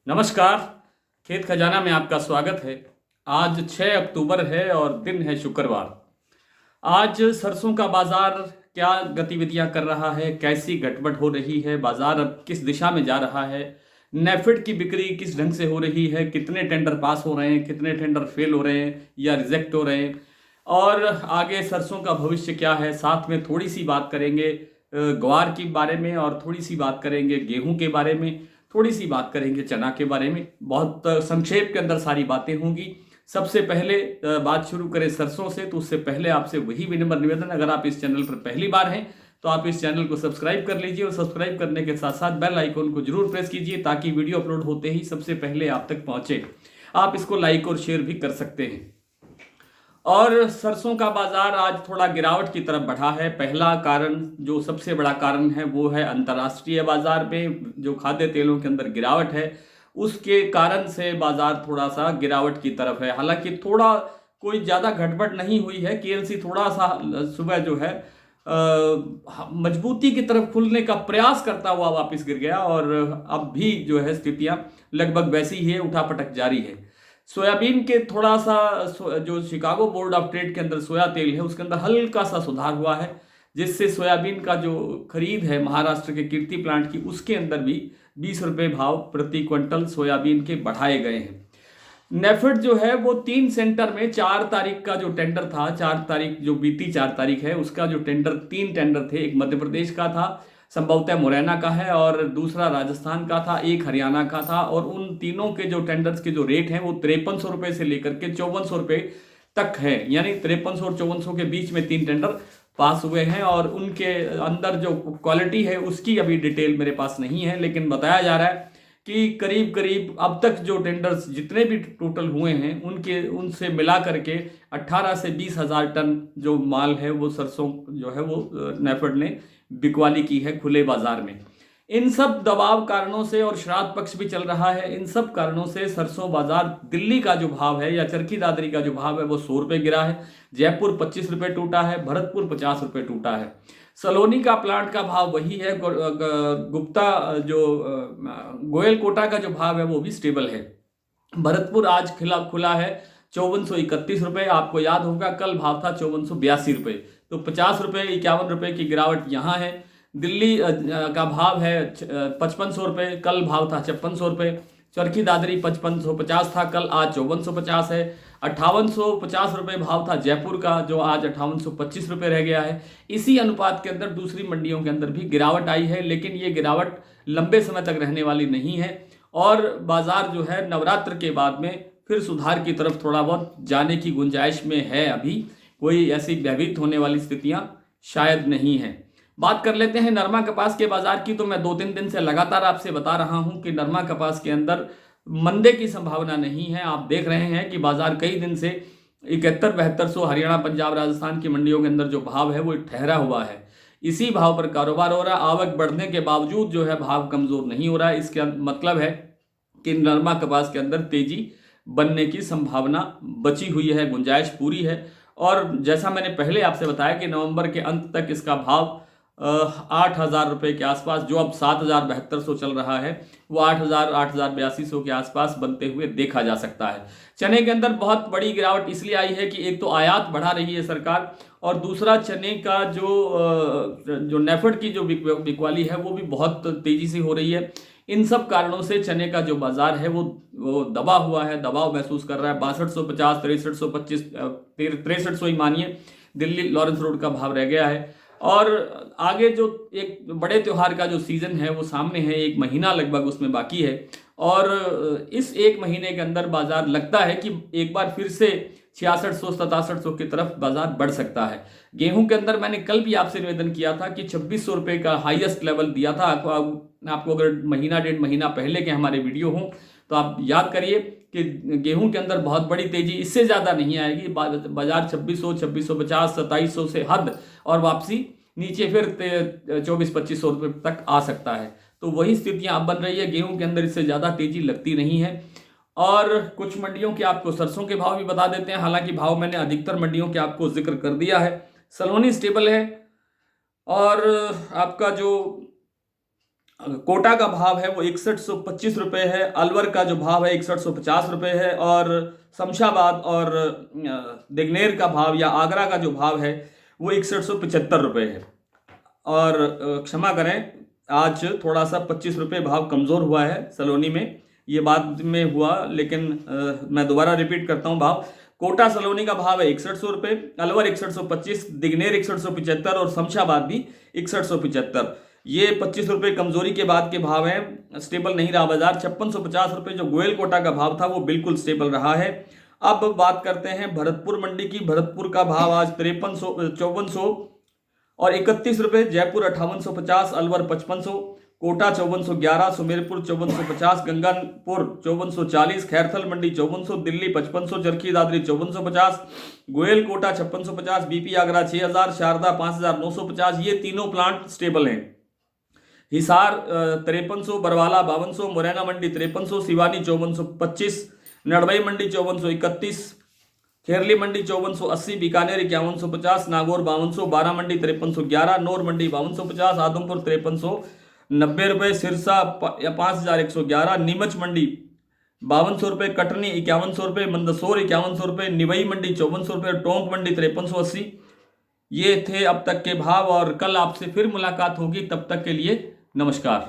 नमस्कार। खेत खजाना में आपका स्वागत है। आज 6 अक्टूबर है और दिन है शुक्रवार। आज सरसों का बाजार क्या गतिविधियां कर रहा है, कैसी गड़बड़ हो रही है, बाजार अब किस दिशा में जा रहा है, नेफेड की बिक्री किस ढंग से हो रही है, कितने टेंडर पास हो रहे हैं, कितने टेंडर फेल हो रहे हैं या रिजेक्ट हो रहे हैं, और आगे सरसों का भविष्य क्या है, साथ में थोड़ी सी बात करेंगे ग्वार के बारे में और थोड़ी सी बात करेंगे गेहूं के बारे में, थोड़ी सी बात करेंगे चना के बारे में। बहुत संक्षेप के अंदर सारी बातें होंगी। सबसे पहले बात शुरू करें सरसों से, तो उससे पहले आपसे वही विनम्र निवेदन, अगर आप इस चैनल पर पहली बार हैं तो आप इस चैनल को सब्सक्राइब कर लीजिए और सब्सक्राइब करने के साथ साथ बेल आइकन को जरूर प्रेस कीजिए ताकि वीडियो अपलोड होते ही सबसे पहले आप तक पहुंचे। आप इसको लाइक और शेयर भी कर सकते हैं। और सरसों का बाजार आज थोड़ा गिरावट की तरफ बढ़ा है। पहला कारण, जो सबसे बड़ा कारण है, वो है अंतर्राष्ट्रीय बाजार में जो खाद्य तेलों के अंदर गिरावट है, उसके कारण से बाजार थोड़ा सा गिरावट की तरफ है। हालांकि थोड़ा कोई ज़्यादा गड़बड़ नहीं हुई है। केएलसी थोड़ा सा सुबह जो है मजबूती की तरफ खुलने का प्रयास करता हुआ वापस गिर गया और अब भी जो है स्थितियां लगभग वैसी ही है, उठापटक जारी है। सोयाबीन के थोड़ा सा जो शिकागो बोर्ड ऑफ ट्रेड के अंदर सोया तेल है उसके अंदर हल्का सा सुधार हुआ है, जिससे सोयाबीन का जो खरीद है महाराष्ट्र के कीर्ति प्लांट की, उसके अंदर भी 20 रुपये भाव प्रति क्विंटल सोयाबीन के बढ़ाए गए हैं। नेफेड जो है वो 3 सेंटर में 4 तारीख का जो टेंडर था, 4 तारीख जो बीती 4 तारीख है, उसका जो टेंडर, 3 टेंडर थे। एक मध्य प्रदेश का था, संभवतः मुरैना का है, और दूसरा राजस्थान का था, एक हरियाणा का था। और उन तीनों के जो टेंडर्स के जो रेट हैं वो 5300 रुपये से लेकर के 5400 रुपये तक है। यानी 5300 और 5400 के बीच में 3 टेंडर पास हुए हैं और उनके अंदर जो क्वालिटी है उसकी अभी डिटेल मेरे पास नहीं है, लेकिन बताया जा रहा है कि करीब करीब अब तक जो टेंडर्स जितने भी टोटल हुए हैं उनसे मिला करके 18 से 20 हजार टन जो माल है वो सरसों जो है वो नेफेड ने बिकवाली की है खुले बाजार में। इन सब दबाव कारणों से, और श्राद्ध पक्ष भी चल रहा है, इन सब कारणों से सरसों बाजार, दिल्ली का जो भाव है या चरखी दादरी का जो भाव है वो 100 रुपये गिरा है, जयपुर 25 रुपये टूटा है, भरतपुर 50 रुपये टूटा है। सलोनी का प्लांट का भाव वही है। गुप्ता जो गोयल कोटा का जो भाव है वो भी स्टेबल है। भरतपुर आज खुला है 5431 रुपये। आपको याद होगा कल भाव था 5482 रुपये, तो 50 रुपये 51 रुपये की गिरावट यहाँ है। दिल्ली का भाव है 5500 रुपये, कल भाव था 5600 रुपये। चरखी दादरी 5550 था कल, आज 5450 है। 5850 रुपये भाव था जयपुर का, जो आज 5825 रुपये रह गया है। इसी अनुपात के अंदर दूसरी मंडियों के अंदर भी गिरावट आई है, लेकिन ये गिरावट लंबे समय तक रहने वाली नहीं है और बाजार जो है नवरात्र के बाद में फिर सुधार की तरफ थोड़ा बहुत जाने की गुंजाइश में है। अभी कोई ऐसी भयभीत होने वाली स्थितियां शायद नहीं है। बात कर लेते हैं नरमा कपास के बाजार की। तो मैं 2-3 दिन से लगातार आपसे बता रहा हूं कि नरमा कपास के अंदर मंदे की संभावना नहीं है। आप देख रहे हैं कि बाजार कई दिन से 71-7200 हरियाणा, पंजाब, राजस्थान की मंडियों के अंदर जो भाव है वो ठहरा हुआ है। इसी भाव पर कारोबार हो रहा है। आवक बढ़ने के बावजूद जो है भाव कमजोर नहीं हो रहा है। इसका मतलब है कि नरमा कपास के अंदर तेजी बनने की संभावना बची हुई है, गुंजाइश पूरी है। और जैसा मैंने पहले आपसे बताया कि नवंबर के अंत तक इसका भाव 8,000 रुपये के आसपास, जो अब 7,7200 चल रहा है, वो 8,000, 8,8200 के आसपास बनते हुए देखा जा सकता है। चने के अंदर बहुत बड़ी गिरावट इसलिए आई है कि एक तो आयात बढ़ा रही है सरकार, और दूसरा चने का जो नेफेड की जो बिकवाली है वो भी बहुत तेजी से हो रही है। इन सब कारणों से चने का जो बाजार है वो दबा हुआ है, दबाव महसूस कर रहा है। 6250, 6325, 6300 ही मानिए दिल्ली लॉरेंस रोड का भाव रह गया है। और आगे जो एक बड़े त्योहार का जो सीजन है वो सामने है, 1 महीना लगभग उसमें बाकी है, और इस 1 महीने के अंदर बाजार लगता है कि एक बार फिर से 6600-6700 की तरफ बाजार बढ़ सकता है। गेहूं के अंदर मैंने कल भी आपसे निवेदन किया था कि 2600 रुपये का हाईएस्ट लेवल दिया था। आपको अगर महीना 1.5 महीना पहले के हमारे वीडियो हों तो आप याद करिए कि गेहूं के अंदर बहुत बड़ी तेजी इससे ज़्यादा नहीं आएगी। बाजार 2600, 2650, 2700 से हद और वापसी नीचे फिर 24-2500 रुपये तक आ सकता है। तो वही स्थितियां अब बन रही है। गेहूं के अंदर इससे ज़्यादा तेजी लगती नहीं है। और कुछ मंडियों के आपको सरसों के भाव भी बता देते हैं। हालांकि भाव मैंने अधिकतर मंडियों के आपको जिक्र कर दिया है। सलोनी स्टेबल है, और आपका जो कोटा का भाव है वो 6125 रुपये है, अलवर का जो भाव है 6150 रुपये है, और शमशाबाद और दिगनेर का भाव या आगरा का जो भाव है वो 6175 रुपये है। और क्षमा करें, आज थोड़ा सा 25 रुपये भाव कमज़ोर हुआ है सलोनी में, ये बाद में हुआ, लेकिन मैं दोबारा रिपीट करता हूँ भाव। कोटा सलोनी का भाव है 6100 रुपये, अलवर 6125, दिगनेर 6175 और शमशाबाद भी 6175। ये 25 रुपये कमजोरी के बाद के भाव हैं, स्टेबल नहीं रहा बाजार। 5650 रुपये जो गोयल कोटा का भाव था वो बिल्कुल स्टेबल रहा है। अब बात करते हैं भरतपुर मंडी की। भरतपुर का भाव आज 5400 और 31 रुपये, जयपुर 5850, अलवर 5500, कोटा 5411, सुमेरपुर 5450, गंगापुर 5440, खैरथल मंडी 5400, दिल्ली 5500, चरखी दादरी 5450, गोयल कोटा 5650, बीपी आगरा 6000, शारदा 5950। ये तीनों प्लांट स्टेबल हैं। हिसार 5300, बरवाला 5200, मुरैना मंडी 5300, सिवानी 5425, नड़बई मंडी 5431, खेरली मंडी 5480, बीकानेर 5150, नागौर 5200, बारा मंडी 5311, नौर मंडी 5250, आदमपुर 5390 रुपये, सिरसा 5111, नीमच मंडी 5200 रुपये, कटनी 5100 रुपये, मंदसौर 5100 रुपये, निवई मंडी 5400 रुपये, टोंक मंडी 5380। ये थे अब तक के भाव, और कल आपसे फिर मुलाकात होगी। तब तक के लिए नमस्कार।